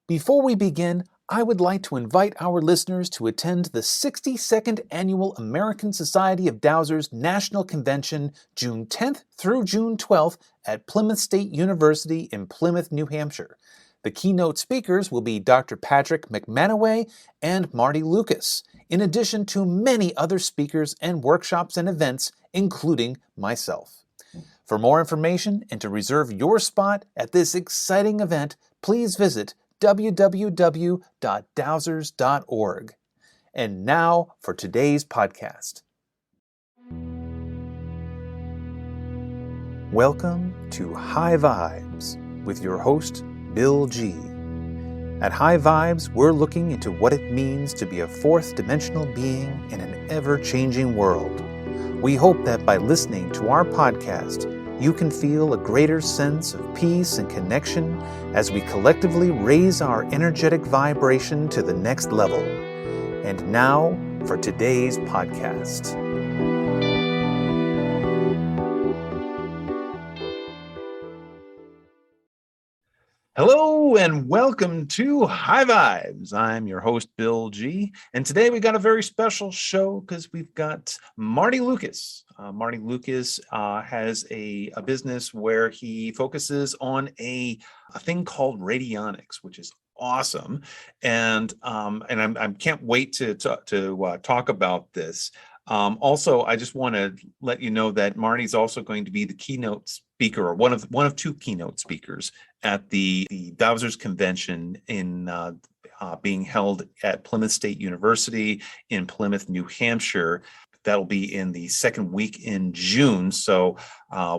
Before we begin, I would like to invite our listeners to attend the 62nd Annual American Society of Dowsers National Convention, June 10th through June 12th at Plymouth State University in Plymouth, New Hampshire. The keynote speakers will be Dr. Patrick McManaway and Marty Lucas, in addition to many other speakers and workshops and events, including myself. For more information and to reserve your spot at this exciting event, please visit www.dowsers.org. And now for today's podcast. Welcome to High Vibes with your host, Bill G. At High Vibes, we're looking into what it means to be a fourth dimensional being in an ever-changing world. We hope that by listening to our podcast, you can feel a greater sense of peace and connection as we collectively raise our energetic vibration to the next level. And now for today's podcast. Hello and welcome to High Vibes. I'm your host, Bill G. And today we got a very special show because we've got Marty Lucas. Marty Lucas has a business where he focuses on a thing called Radionics, which is awesome. And I can't wait to talk about this. Also, I just want to let you know that Marty's also going to be the keynote speaker, or one of two keynote speakers at the Dowsers convention in being held at Plymouth State University in Plymouth, New Hampshire. That'll be in the second week in June. So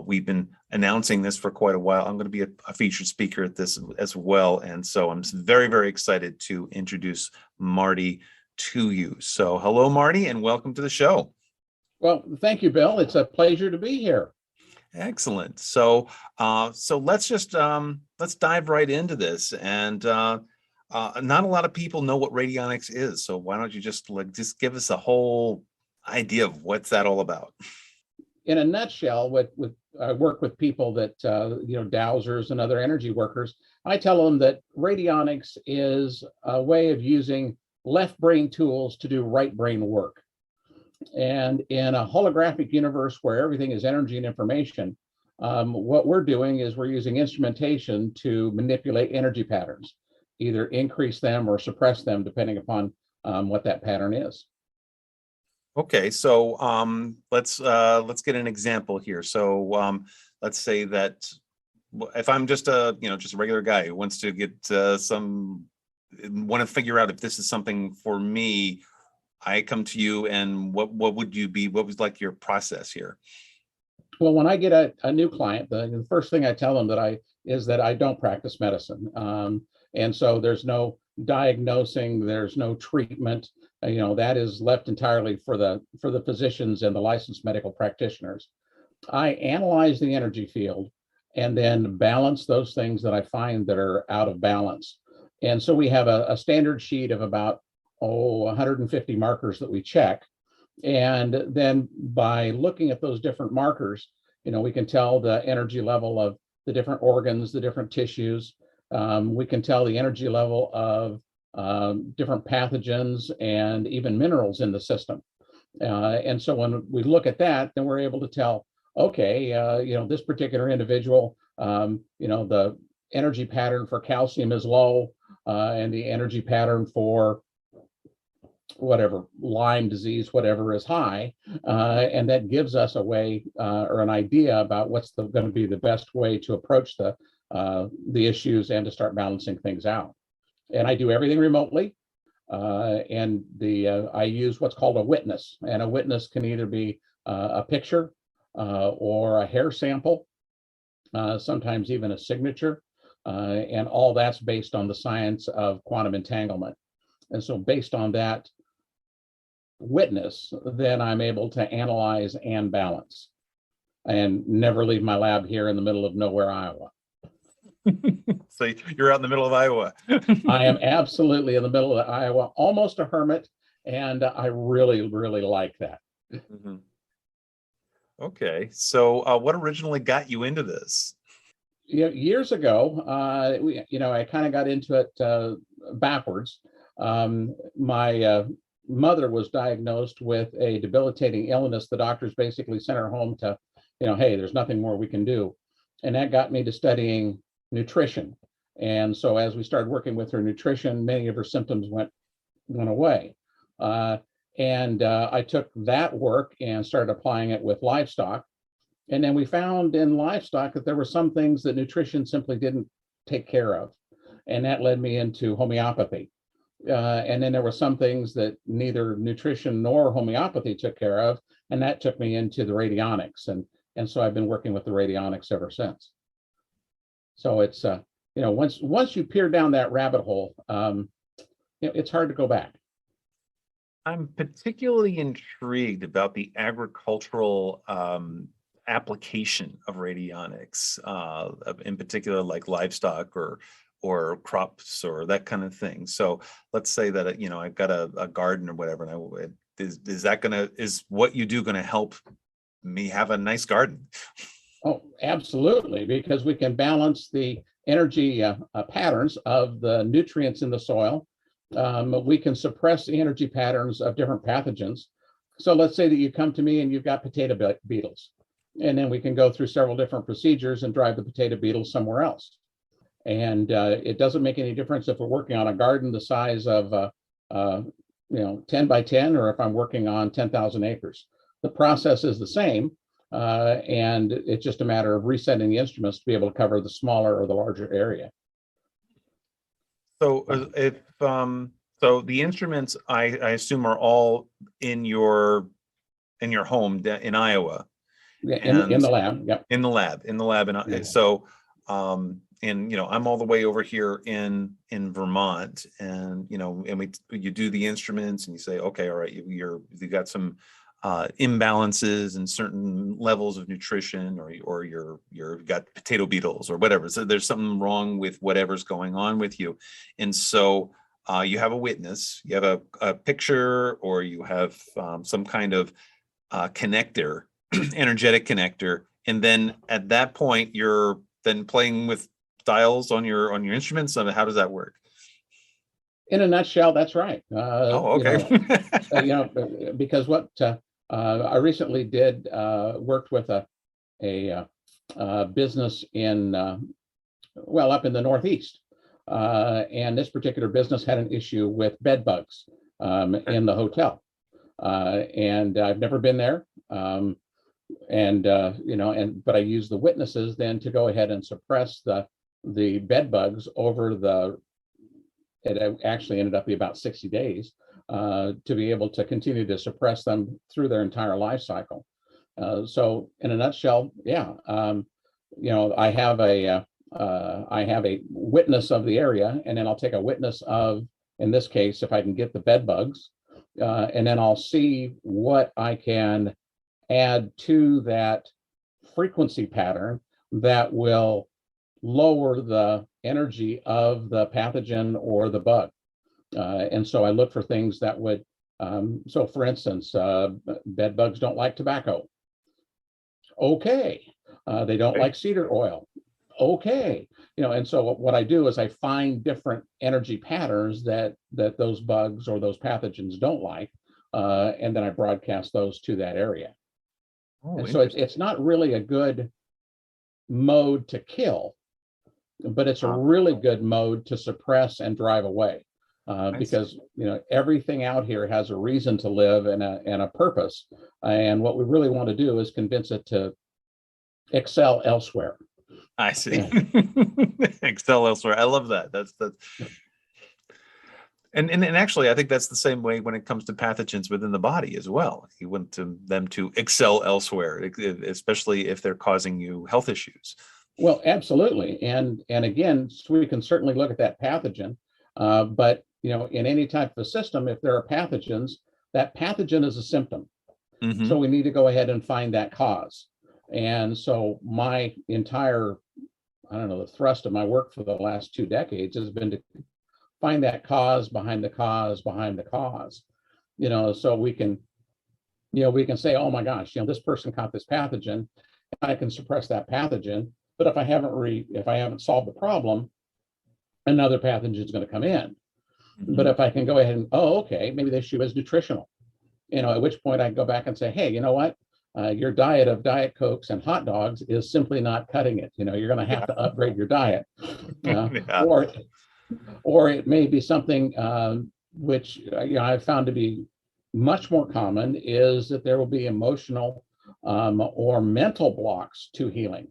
we've been announcing this for quite a while. I'm going to be a featured speaker at this as well. And so I'm very, very excited to introduce Marty to you. So hello, Marty, and welcome to the show. Well, thank you, Bill. It's a pleasure to be here. Excellent. So let's just let's dive right into this. And not a lot of people know what Radionics is. So why don't you just give us a whole idea of what's that all about? In a nutshell, I work with people that dowsers and other energy workers. I tell them that radionics is a way of using left brain tools to do right brain work. And in a holographic universe where everything is energy and information, what we're doing is we're using instrumentation to manipulate energy patterns, either increase them or suppress them, depending upon what that pattern is. Okay, so let's get an example here. So let's say that if I'm just a regular guy who wants to get want to figure out if this is something for me, I come to you, and what was like your process here? Well, when I get a new client, the first thing I tell them is that I don't practice medicine. And so there's no diagnosing, there's no treatment. That is left entirely for the physicians and the licensed medical practitioners. I analyze the energy field and then balance those things that I find that are out of balance. And so we have a standard sheet of about 150 markers that we check. And then by looking at those different markers, we can tell the energy level of the different organs, the different tissues. We can tell the energy level of different pathogens and even minerals in the system. And so when we look at that, then we're able to tell, okay, this particular individual, the energy pattern for calcium is low, and the energy pattern for whatever, Lyme disease, whatever, is high. And that gives us a way or an idea about what's going to be the best way to approach the issues and to start balancing things out. And I do everything remotely. And I use what's called a witness. And a witness can either be a picture or a hair sample, sometimes even a signature. And all that's based on the science of quantum entanglement. And so based on that witness, then I'm able to analyze and balance and never leave my lab here in the middle of nowhere, Iowa. So you're out in the middle of Iowa. I am absolutely in the middle of Iowa, almost a hermit, and I really, really like that. Okay, so what originally got you into this? Years ago, I kind of got into it backwards. My mother was diagnosed with a debilitating illness. The doctors basically sent her home to, hey, there's nothing more we can do. And that got me to studying nutrition. And so as we started working with her nutrition, many of her symptoms went away. I took that work and started applying it with livestock. And then we found in livestock that there were some things that nutrition simply didn't take care of. And that led me into homeopathy. And then there were some things that neither nutrition nor homeopathy took care of. And that took me into the radionics. And so I've been working with the radionics ever since. So it's, once you peer down that rabbit hole, it's hard to go back. I'm particularly intrigued about the agricultural application of radionics, in particular, like livestock or crops or that kind of thing. So let's say that I've got a garden or whatever, and is what you do going to help me have a nice garden? Oh, absolutely, because we can balance the energy patterns of the nutrients in the soil. We can suppress the energy patterns of different pathogens. So let's say that you come to me and you've got potato beetles, and then we can go through several different procedures and drive the potato beetles somewhere else. And it doesn't make any difference if we're working on a garden the size of 10 by 10, or if I'm working on 10,000 acres. The process is the same, and it's just a matter of resetting the instruments to be able to cover the smaller or the larger area. So so the instruments, I assume, are all in your home in Iowa. Yeah, in the lab. Yep. In the lab. And so, I'm all the way over here in Vermont, and you do the instruments and you say, okay, all right, you got some imbalances in certain levels of nutrition, or you've got potato beetles or whatever. So there's something wrong with whatever's going on with you. And so you have a witness, you have a picture, or you have some kind of connector, energetic connector. And then at that point, you're then playing with dials on your instruments. I mean, how does that work? In a nutshell, that's right. Okay. Because what I recently did worked with a business in up in the Northeast, and this particular business had an issue with bed bugs in the hotel, and I've never been there, but I used the witnesses then to go ahead and suppress the bed bugs over it actually ended up being about 60 days. To be able to continue to suppress them through their entire life cycle. So in a nutshell, I have a witness of the area, and then I'll take a witness of, in this case, if I can get the bed bugs, and then I'll see what I can add to that frequency pattern that will lower the energy of the pathogen or the bug. And so I look for things that would, so for instance, bed bugs don't like tobacco. Okay. They don't like cedar oil. Okay. And so what I do is I find different energy patterns that those bugs or those pathogens don't like, and then I broadcast those to that area. And so it's not really a good mode to kill, but it's a really good mode to suppress and drive away. Because everything out here has a reason to live and a purpose, and what we really want to do is convince it to excel elsewhere. I see. Excel elsewhere. I love that. That's and actually, I think that's the same way when it comes to pathogens within the body as well. You want them to excel elsewhere, especially if they're causing you health issues. Well, absolutely, and again, so we can certainly look at that pathogen, but in any type of a system, if there are pathogens, that pathogen is a symptom. Mm-hmm. So we need to go ahead and find that cause. And so my entire, the thrust of my work for the last 2 decades has been to find that cause behind the cause behind the cause. So we can say, oh my gosh, this person caught this pathogen. I can suppress that pathogen. But if I haven't solved the problem, another pathogen is going to come in. But if I can go ahead and, okay, maybe the issue is nutritional, at which point I can go back and say, hey, you know what? Your diet of Diet Cokes and hot dogs is simply not cutting it. You're going to have to upgrade your diet. Or it may be something which I've found to be much more common, is that there will be emotional or mental blocks to healing.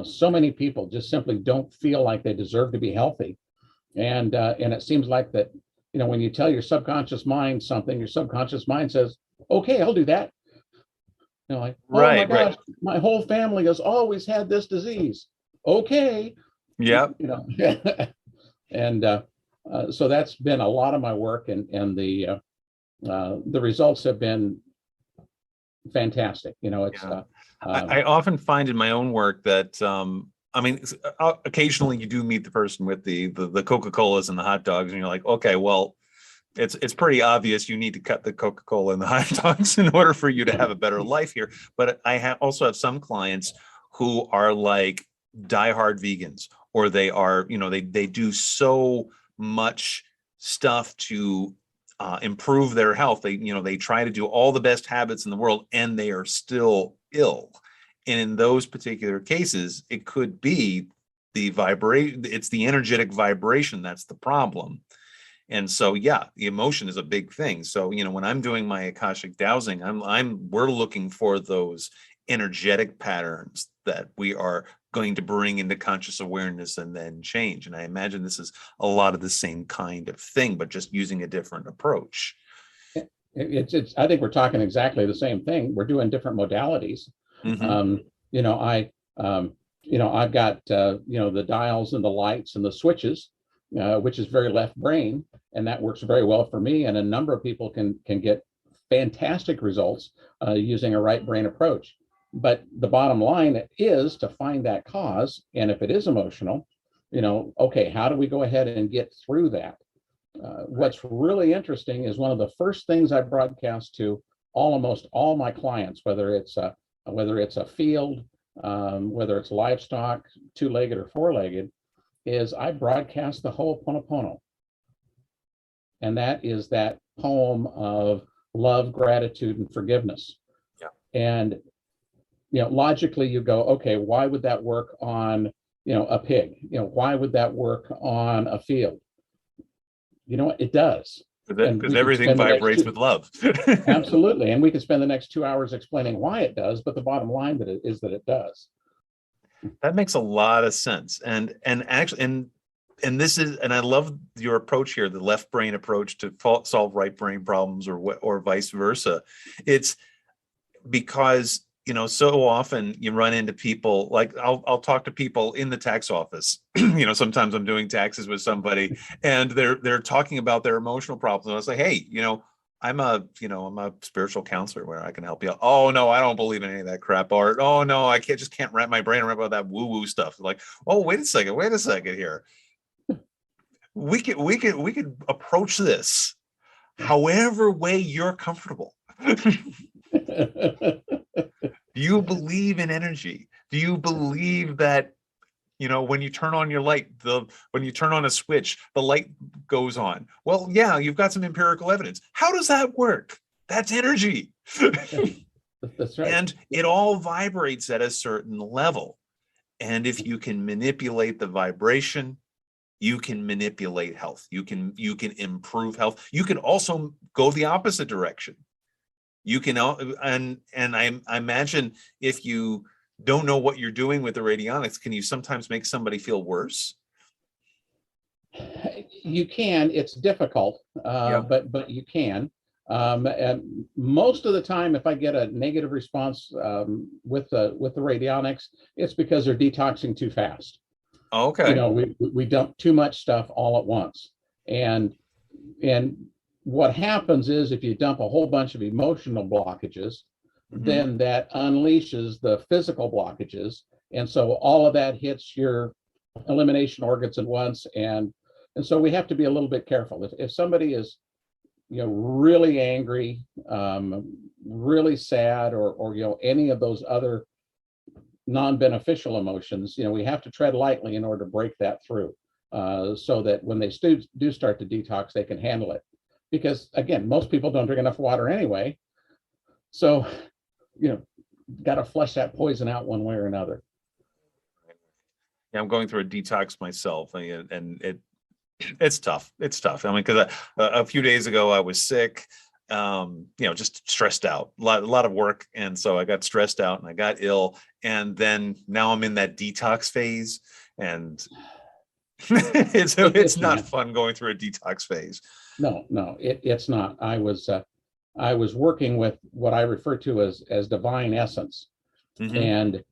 So many people just simply don't feel like they deserve to be healthy. And it seems like that, when you tell your subconscious mind something, your subconscious mind says, okay, I'll do that. Like, oh my gosh, my whole family has always had this disease. Okay. Yep. And so that's been a lot of my work, and the results have been fantastic. It's I often find in my own work that occasionally you do meet the person with the Coca-Colas and the hot dogs, and you're like, okay, well, it's pretty obvious you need to cut the Coca-Cola and the hot dogs in order for you to have a better life here. But I also have some clients who are like diehard vegans, or they are, they do so much stuff to improve their health. They try to do all the best habits in the world, and they are still ill. And in those particular cases, it could be it's the energetic vibration that's the problem. And so, the emotion is a big thing. So, when I'm doing my Akashic dowsing, we're looking for those energetic patterns that we are going to bring into conscious awareness and then change. And I imagine this is a lot of the same kind of thing, but just using a different approach. I think we're talking exactly the same thing. We're doing different modalities. I've got the dials and the lights and the switches, which is very left brain, and that works very well for me. And a number of people can get fantastic results using a right brain approach. But the bottom line is to find that cause, and if it is emotional, okay, how do we go ahead and get through that? What's really interesting is one of the first things I broadcast to almost all my clients, whether it's a field, whether it's livestock, two-legged or four-legged, is I broadcast the Ho'oponopono. And that is that poem of love, gratitude, and forgiveness. Yeah. And logically you go, okay, why would that work on a pig? Why would that work on a field? It does. Because everything vibrates with love. Absolutely. And we could spend the next 2 hours explaining why it does, but the bottom line is that it does. That makes a lot of sense. And actually, and this is, and I love your approach here, the left brain approach to solve right brain problems, or vice versa. It's because, so often you run into people, like I'll talk to people in the tax office. Sometimes I'm doing taxes with somebody, and they're talking about their emotional problems. And I was like, hey, I'm a spiritual counselor where I can help you out. Oh no, I don't believe in any of that crap. Or, oh no, I can't wrap my brain around that woo-woo stuff. Like, oh, wait a second here. We could approach this however way you're comfortable. Do you believe in energy? Do you believe that, when you turn on your light, when you turn on a switch, the light goes on? Well, yeah, you've got some empirical evidence. How does that work? That's energy. That's right. And it all vibrates at a certain level. And if you can manipulate the vibration, you can manipulate health. You can improve health. You can also go the opposite direction. You can, and I imagine if you don't know what you're doing with the radionics, can you sometimes make somebody feel worse? You can. It's difficult, but you can. And most of the time, if I get a negative response with the radionics, it's because they're detoxing too fast. Okay. We dump too much stuff all at once, and what happens is if you dump a whole bunch of emotional blockages, then that unleashes the physical blockages, and so all of that hits your elimination organs at once, and so we have to be a little bit careful. If somebody is really angry, really sad, or any of those other non-beneficial emotions, we have to tread lightly in order to break that through, so that when they do start to detox, they can handle it. Because again, most people don't drink enough water anyway. So, got to flush that poison out one way or another. Yeah, I'm going through a detox myself, and it's tough. It's tough. I mean, because a few days ago I was sick, just stressed out, a lot of work, and so I got stressed out and I got ill, and then now I'm in that detox phase, and it's not fun going through a detox phase. No, it's not. I was working with what I refer to as divine essence, and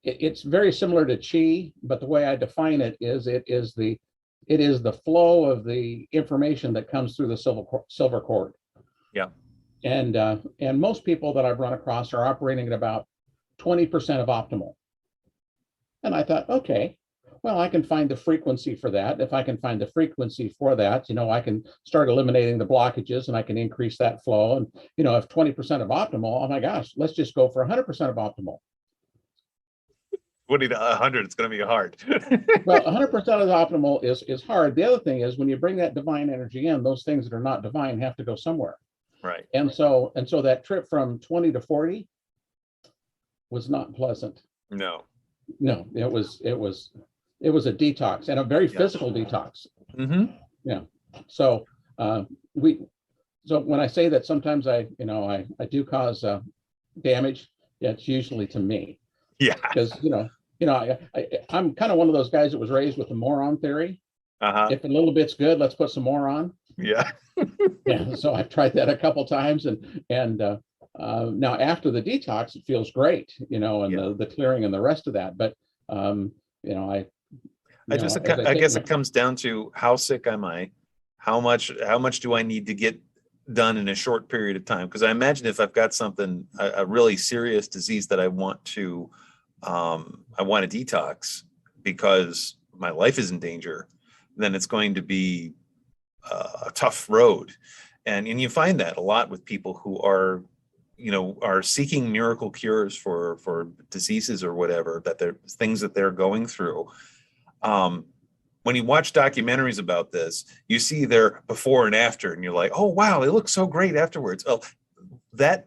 it's very similar to chi, but the way I define it is it is the flow of the information that comes through the silver cord. Yeah. And most people that I've run across are operating at about 20% of optimal. And I thought, okay, well, I can find the frequency for that. If I can find the frequency for that, I can start eliminating the blockages and I can increase that flow. And, if 20% of optimal, oh my gosh, let's just go for 100% of optimal. 20 to 100, it's going to be hard. Well, 100% of the optimal is hard. The other thing is when you bring that divine energy in, those things that are not divine have to go somewhere. Right. And so that trip from 20 to 40 was not pleasant. No, it was a detox, and a very physical detox. Yeah. So when I say that sometimes I do cause damage, it's usually to me. Yeah. Because I'm kind of one of those guys that was raised with the moron theory. If a little bit's good, let's put some more on. Yeah. Yeah. So I've tried that a couple times, and now after the detox, it feels great, and the clearing and the rest of that. But I guess it comes down to how sick am I? How much do I need to get done in a short period of time? Because I imagine if I've got something, a really serious disease that I want to detox because my life is in danger, then it's going to be a tough road. And you find that a lot with people who are seeking miracle cures for diseases or whatever, that they're things that they're going through. When you watch documentaries about this, you see their before and after, and you're like, oh wow, they look so great afterwards. Well, the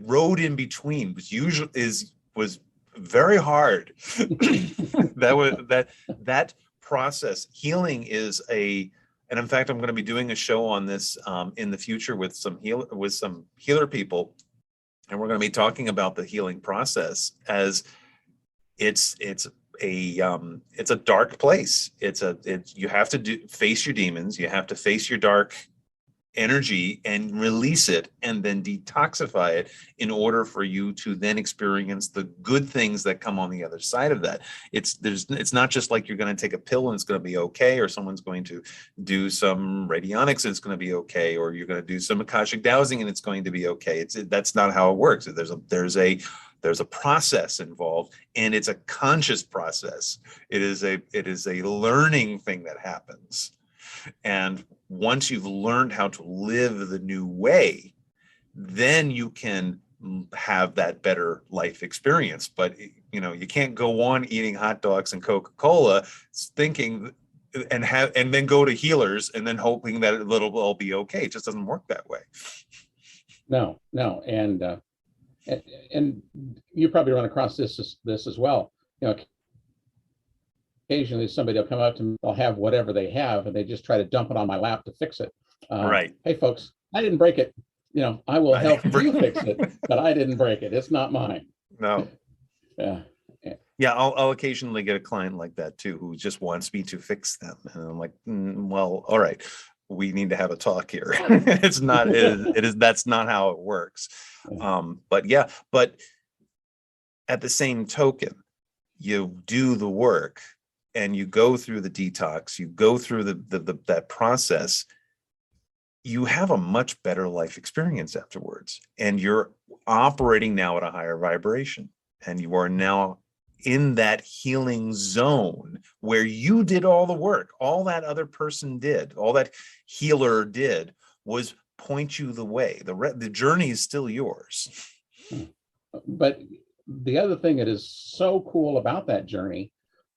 road in between was very hard. that process. Healing is and in fact, I'm going to be doing a show on this in the future with some healer people, and we're going to be talking about the healing process as it's a dark place. You have to face your demons. You have to face your dark energy and release it, and then detoxify it in order for you to then experience the good things that come on the other side of that. It's not just like you're going to take a pill and it's going to be okay, or someone's going to do some radionics and it's going to be okay, or you're going to do some Akashic dowsing and it's going to be okay. That's not how it works. There's a process involved, and it's a conscious process. It is a learning thing that happens. And once you've learned how to live the new way, then you can have that better life experience. But you can't go on eating hot dogs and Coca-Cola thinking and then go to healers and then hoping that it'll all be okay. It just doesn't work that way. No. And you probably run across this as well. Occasionally somebody will come up to me, they'll have whatever they have, and they just try to dump it on my lap to fix it. Right. Hey folks, I didn't break it. I will help you fix it, but I didn't break it. It's not mine. No. Yeah. Yeah, I'll occasionally get a client like that too, who just wants me to fix them, and I'm like, well, all right, we need to have a talk here. That's not how it works. But at the same token, you do the work and you go through the detox, you go through that process, you have a much better life experience afterwards, and you're operating now at a higher vibration, and you are now in that healing zone where you did all the work. All that other person did, all that healer did was point you the way. The journey is still yours. But the other thing that is so cool about that journey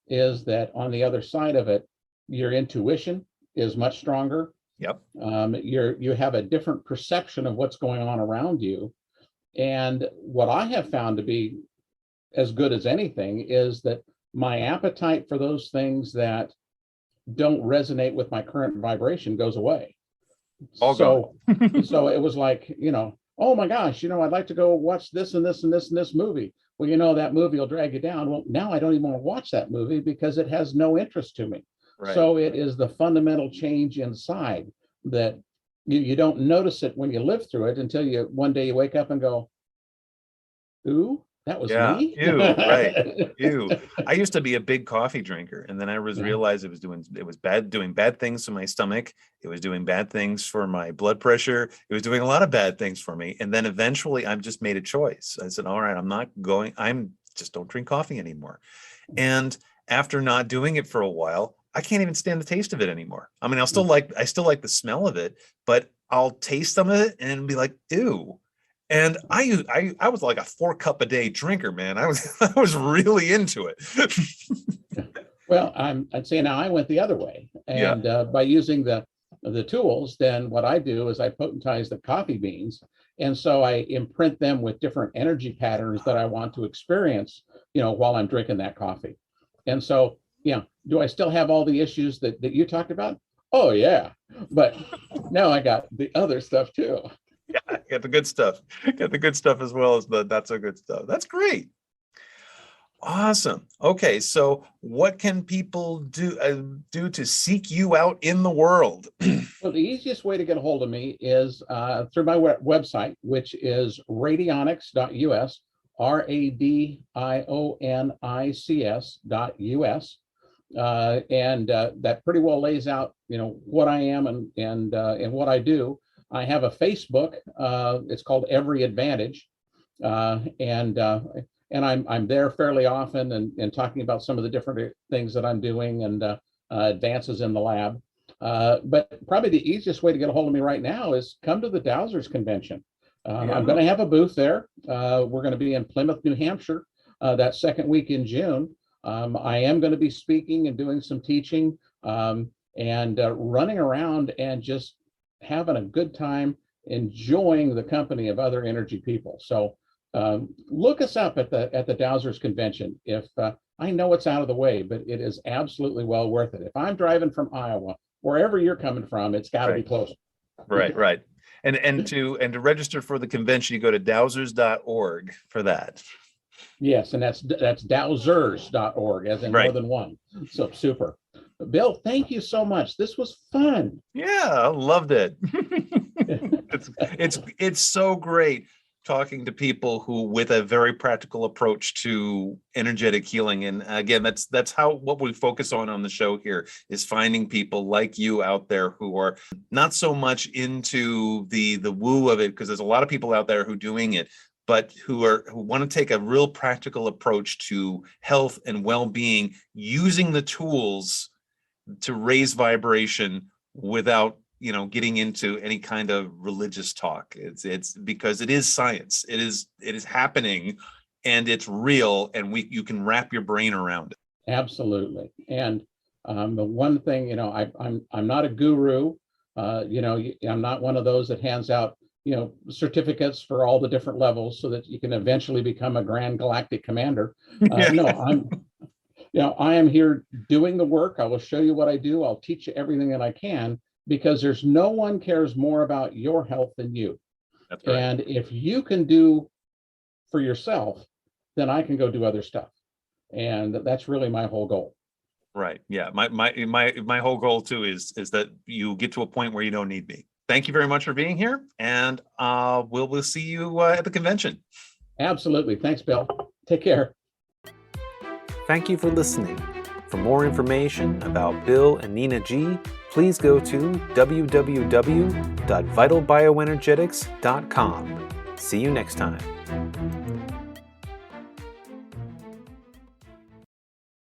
is that on the other side of it, your intuition is much stronger. Yep. You have a different perception of what's going on around you. And what I have found to be as good as anything is that my appetite for those things that don't resonate with my current vibration goes away. All so so it was like, oh my gosh, I'd like to go watch this and this and this and this movie. Well, that movie will drag you down. Well, now I don't even want to watch that movie because it has no interest to me. Right. So it is the fundamental change inside that you don't notice it when you live through it until one day you wake up and go, ooh, that was me. Ew, right. Ew. I used to be a big coffee drinker, and then I realized it was doing bad things to my stomach. It was doing bad things for my blood pressure. It was doing a lot of bad things for me. And then eventually I just made a choice. I said, all right, I'm just don't drink coffee anymore. And after not doing it for a while, I can't even stand the taste of it anymore. I mean, I still like the smell of it, but I'll taste some of it and be like, ew. And I was like a 4-cup-a-day drinker, man. I was really into it. Well, I'd say now I went the other way, and by using the tools, then what I do is I potentize the coffee beans, and so I imprint them with different energy patterns that I want to experience, while I'm drinking that coffee. And so, do I still have all the issues that you talked about? Oh yeah, but now I got the other stuff too. Yeah, got the good stuff. Got the good stuff as well as the not so good stuff. That's great. Awesome. Okay, so what can people do to seek you out in the world? Well, the easiest way to get a hold of me is through my website, which is radionics.us, radionics.us. And that pretty well lays out, what I am and what I do. I have a Facebook. It's called Every Advantage, and I'm there fairly often and talking about some of the different things that I'm doing and advances in the lab. But probably the easiest way to get a hold of me right now is come to the Dowsers convention. I'm going to have a booth there. We're going to be in Plymouth, New Hampshire, that second week in June. I am going to be speaking and doing some teaching and running around and just having a good time, enjoying the company of other energy people. So look us up at the Dowsers convention. If I know it's out of the way, but it is absolutely well worth it. If I'm driving from Iowa, wherever you're coming from, it's got to be close. Right. And to register for the convention, you go to dowsers.org for that. Yes, and that's dowsers.org, as in more than one. So super. Bill, thank you so much. This was fun. Yeah, I loved it. It's so great talking to people who with a very practical approach to energetic healing. And again, that's what we focus on the show here is finding people like you out there who are not so much into the woo of it, because there's a lot of people out there who are doing it, but who want to take a real practical approach to health and well-being, using the tools to raise vibration without getting into any kind of religious talk. It's because it is science. It is happening, and it's real, and you can wrap your brain around it. Absolutely. And the one thing, I'm not a guru. I'm not one of those that hands out certificates for all the different levels so that you can eventually become a grand galactic commander. No, I am here doing the work. I will show you what I do. I'll teach you everything that I can, because there's no one cares more about your health than you. That's right. And if you can do for yourself, then I can go do other stuff. And that's really my whole goal. Right. Yeah. My whole goal too is that you get to a point where you don't need me. Thank you very much for being here, and we'll see you at the convention. Absolutely. Thanks, Bill. Take care. Thank you for listening. For more information about Bill and Nina G, please go to www.vitalbioenergetics.com. See you next time.